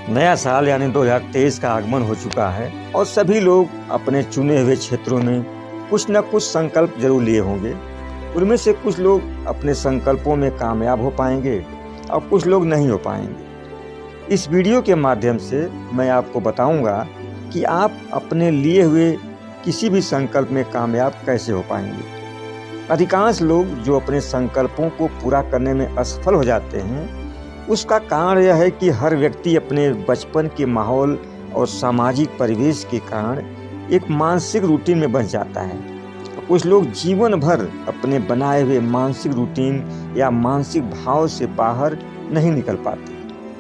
नया साल यानी 2023 का आगमन हो चुका है और सभी लोग अपने चुने हुए क्षेत्रों में कुछ न कुछ संकल्प जरूर लिए होंगे। उनमें से कुछ लोग अपने संकल्पों में कामयाब हो पाएंगे और कुछ लोग नहीं हो पाएंगे। इस वीडियो के माध्यम से मैं आपको बताऊंगा कि आप अपने लिए हुए किसी भी संकल्प में कामयाब कैसे हो पाएंगे। अधिकांश लोग जो अपने संकल्पों को पूरा करने में असफल हो जाते हैं, उसका कारण यह है कि हर व्यक्ति अपने बचपन के माहौल और सामाजिक परिवेश के कारण एक मानसिक रूटीन में बंध जाता है। कुछ लोग जीवन भर अपने बनाए हुए मानसिक रूटीन या मानसिक भाव से बाहर नहीं निकल पाते।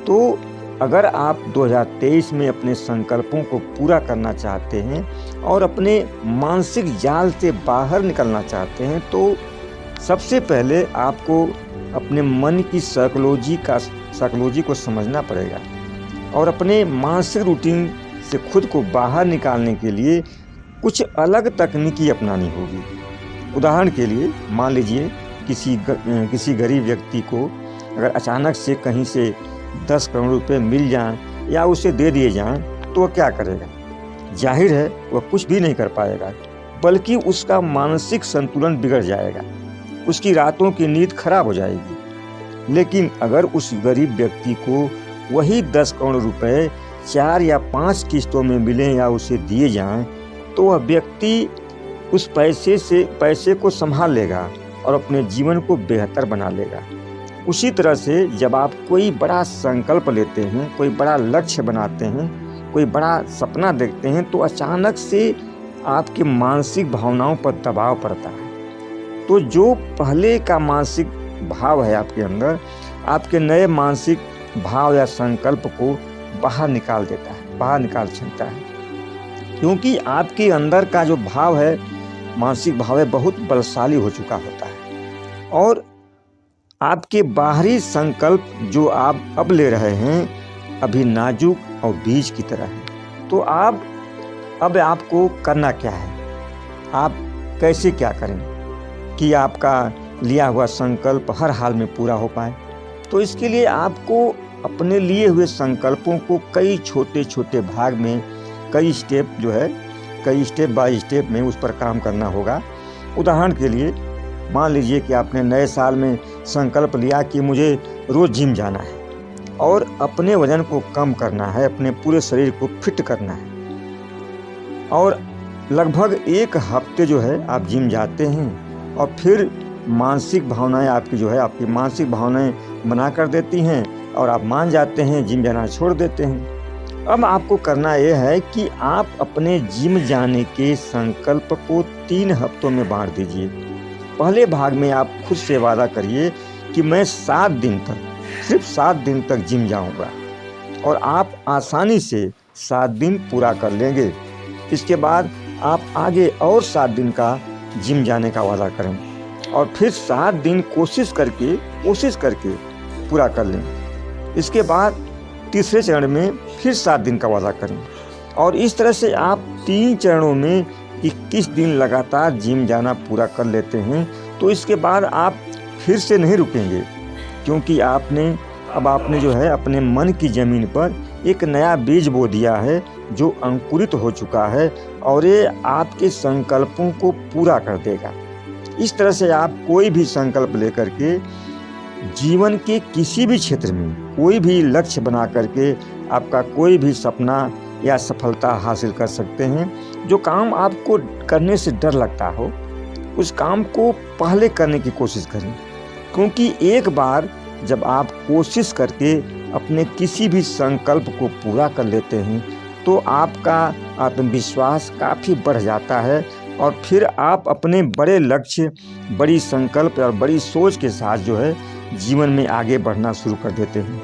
तो अगर आप 2023 में अपने संकल्पों को पूरा करना चाहते हैं और अपने मानसिक जाल से बाहर निकलना चाहते हैं, तो सबसे पहले आपको अपने मन की साइकोलॉजी को समझना पड़ेगा और अपने मानसिक रूटीन से खुद को बाहर निकालने के लिए कुछ अलग तकनीकी अपनानी होगी। उदाहरण के लिए मान लीजिए किसी गरीब व्यक्ति को अगर अचानक से कहीं से 10 करोड़ रुपए मिल जाएं या उसे दे दिए जाएं, तो वह क्या करेगा? जाहिर है वह कुछ भी नहीं कर पाएगा, बल्कि उसका मानसिक संतुलन बिगड़ जाएगा, उसकी रातों की नींद खराब हो जाएगी। लेकिन अगर उस गरीब व्यक्ति को वही 10 करोड़ रुपए 4 या 5 किस्तों में मिलें या उसे दिए जाएं, तो वह व्यक्ति उस पैसे को संभाल लेगा और अपने जीवन को बेहतर बना लेगा। उसी तरह से जब आप कोई बड़ा संकल्प लेते हैं, कोई बड़ा लक्ष्य बनाते हैं, कोई बड़ा सपना देखते हैं, तो अचानक से आपकी मानसिक भावनाओं पर दबाव पड़ता है। तो जो पहले का मानसिक भाव है आपके अंदर, आपके नए मानसिक भाव या संकल्प को बाहर निकाल देता है, बाहर निकाल सकता है। क्योंकि आपके अंदर का जो भाव है, मानसिक भाव है, बहुत बलशाली हो चुका होता है और आपके बाहरी संकल्प जो आप अब ले रहे हैं अभी नाजुक और बीज की तरह है। तो अब आपको करना क्या है, आप कैसे क्या करें कि आपका लिया हुआ संकल्प हर हाल में पूरा हो पाए? तो इसके लिए आपको अपने लिए हुए संकल्पों को कई छोटे छोटे भाग में, कई स्टेप बाय स्टेप में उस पर काम करना होगा। उदाहरण के लिए मान लीजिए कि आपने नए साल में संकल्प लिया कि मुझे रोज़ जिम जाना है और अपने वजन को कम करना है, अपने पूरे शरीर को फिट करना है। और लगभग 1 हफ्ते जो है आप जिम जाते हैं और फिर मानसिक भावनाएं आपकी मानसिक भावनाएं मना कर देती हैं और आप मान जाते हैं, जिम जाना छोड़ देते हैं। अब आपको करना यह है कि आप अपने जिम जाने के संकल्प को 3 हफ्तों में बांट दीजिए। पहले भाग में आप खुद से वादा करिए कि मैं 7 दिन तक, सिर्फ 7 दिन तक जिम जाऊंगा, और आप आसानी से 7 दिन पूरा कर लेंगे। इसके बाद आप आगे और 7 दिन का जिम जाने का वादा करें और फिर 7 दिन कोशिश करके पूरा कर लें। इसके बाद तीसरे चरण में फिर 7 दिन का वादा करें और इस तरह से आप 3 चरणों में 21 दिन लगातार जिम जाना पूरा कर लेते हैं। तो इसके बाद आप फिर से नहीं रुकेंगे, क्योंकि आपने जो है अपने मन की ज़मीन पर एक नया बीज बो दिया है जो अंकुरित हो चुका है और ये आपके संकल्पों को पूरा कर देगा। इस तरह से आप कोई भी संकल्प लेकर के जीवन के किसी भी क्षेत्र में कोई भी लक्ष्य बना करके आपका कोई भी सपना या सफलता हासिल कर सकते हैं। जो काम आपको करने से डर लगता हो, उस काम को पहले करने की कोशिश करें, क्योंकि एक बार जब आप कोशिश करके अपने किसी भी संकल्प को पूरा कर लेते हैं, तो आपका आत्मविश्वास काफ़ी बढ़ जाता है और फिर आप अपने बड़े लक्ष्य, बड़ी संकल्प और बड़ी सोच के साथ जो है जीवन में आगे बढ़ना शुरू कर देते हैं।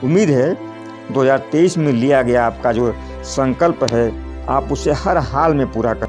उम्मीद है 2023 में लिया गया आपका जो संकल्प है, आप उसे हर हाल में पूरा कर